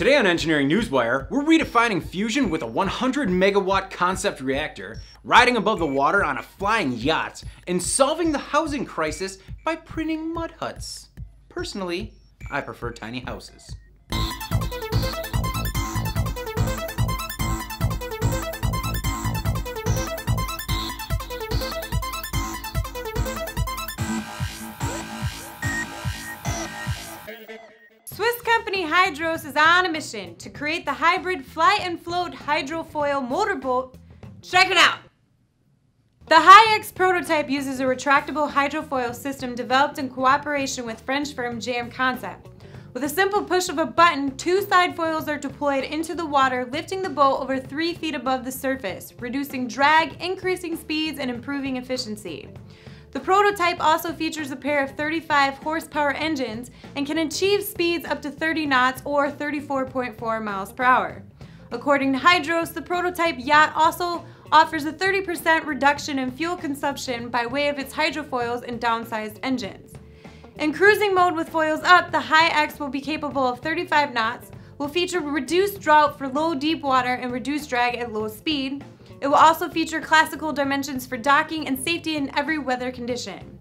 Today on Engineering Newswire, we're redefining fusion with a 100 megawatt concept reactor, riding above the water on a flying yacht, and solving the housing crisis by printing mud huts. Personally, I prefer tiny houses. Swiss company Hydros is on a mission to create the hybrid fly and float hydrofoil motorboat. Check it out! The HighX prototype uses a retractable hydrofoil system developed in cooperation with French firm JMKoncept. With a simple push of a button, two side foils are deployed into the water, lifting the boat over 3 feet above the surface, reducing drag, increasing speeds, and improving efficiency. The prototype also features a pair of 35 horsepower engines and can achieve speeds up to 30 knots or 34.4 miles per hour. According to Hydros, the prototype yacht also offers a 30% reduction in fuel consumption by way of its hydrofoils and downsized engines. In cruising mode with foils up, the HighX will be capable of 35 knots, will feature reduced drought for low deep water and reduced drag at low speed. It will also feature classical dimensions for docking and safety in every weather condition.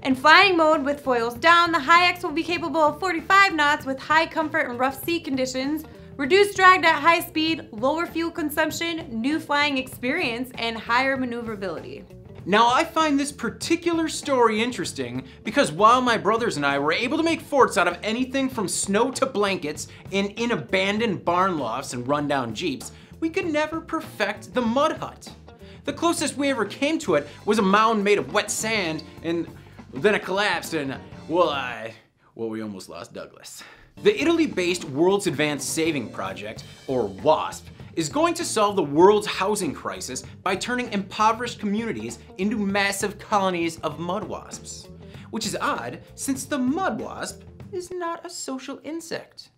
In flying mode with foils down, the HighX will be capable of 45 knots with high comfort in rough sea conditions, reduced drag at high speed, lower fuel consumption, new flying experience, and higher maneuverability. Now, I find this particular story interesting because while my brothers and I were able to make forts out of anything from snow to blankets and in abandoned barn lofts and rundown Jeeps, we could never perfect the mud hut. The closest we ever came to it was a mound made of wet sand, and then it collapsed and, we almost lost Douglas. The Italy-based World's Advanced Saving Project, or WASP, is going to solve the world's housing crisis by turning impoverished communities into massive colonies of mud wasps. Which is odd, since the mud wasp is not a social insect.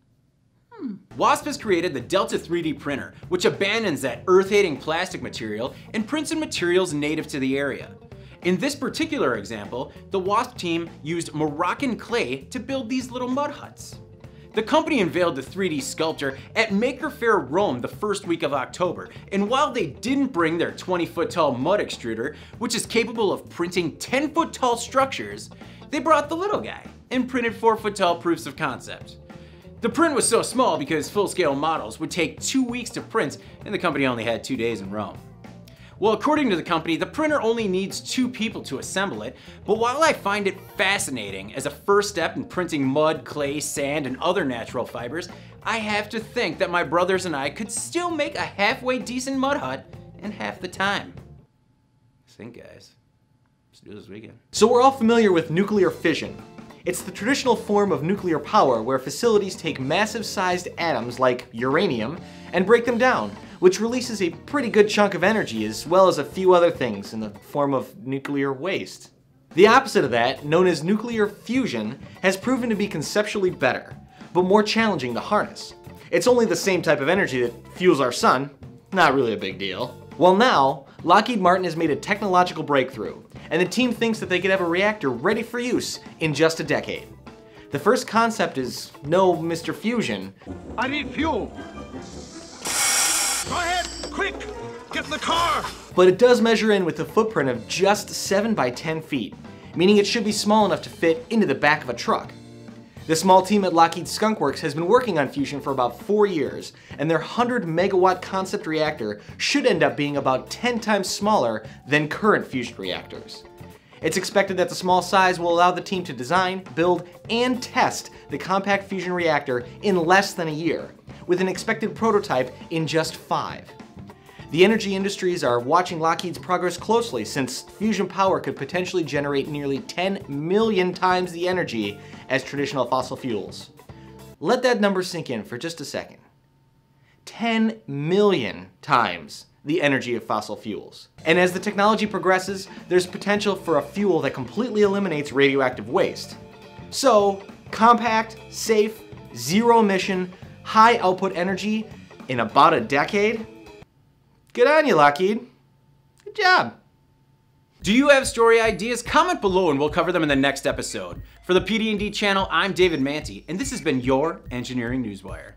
WASP has created the Delta 3D printer, which abandons that earth-hating plastic material and prints in materials native to the area. In this particular example, the WASP team used Moroccan clay to build these little mud huts. The company unveiled the 3D sculpture at Maker Faire Rome the first week of October, and while they didn't bring their 20-foot tall mud extruder, which is capable of printing 10-foot tall structures, they brought the little guy and printed 4-foot tall proofs of concept. The print was so small because full-scale models would take 2 weeks to print, and the company only had 2 days in Rome. Well, according to the company, the printer only needs 2 people to assemble it, but while I find it fascinating as a first step in printing mud, clay, sand, and other natural fibers, I have to think that my brothers and I could still make a halfway decent mud hut in half the time. Think, guys. Let's do this weekend. So we're all familiar with nuclear fission. It's the traditional form of nuclear power where facilities take massive-sized atoms like uranium and break them down, which releases a pretty good chunk of energy as well as a few other things in the form of nuclear waste. The opposite of that, known as nuclear fusion, has proven to be conceptually better, but more challenging to harness. It's only the same type of energy that fuels our sun, not really a big deal. Well now, Lockheed Martin has made a technological breakthrough, and the team thinks that they could have a reactor ready for use in just a decade. The first concept is no Mr. Fusion. I need fuel. Go ahead, quick, get in the car. But it does measure in with a footprint of just 7 by 10 feet, meaning it should be small enough to fit into the back of a truck. The small team at Lockheed Skunk Works has been working on fusion for about 4 years, and their 100 megawatt concept reactor should end up being about 10 times smaller than current fusion reactors. It's expected that the small size will allow the team to design, build, and test the compact fusion reactor in less than a year, with an expected prototype in just 5. The energy industries are watching Lockheed's progress closely since fusion power could potentially generate nearly 10 million times the energy as traditional fossil fuels. Let that number sink in for just a second. 10 million times the energy of fossil fuels. And as the technology progresses, there's potential for a fuel that completely eliminates radioactive waste. So, compact, safe, zero emission, high output energy in about a decade? Good on you, Lockheed. Good job. Do you have story ideas? Comment below and we'll cover them in the next episode. For the PD&D channel, I'm David Manti, and this has been your Engineering Newswire.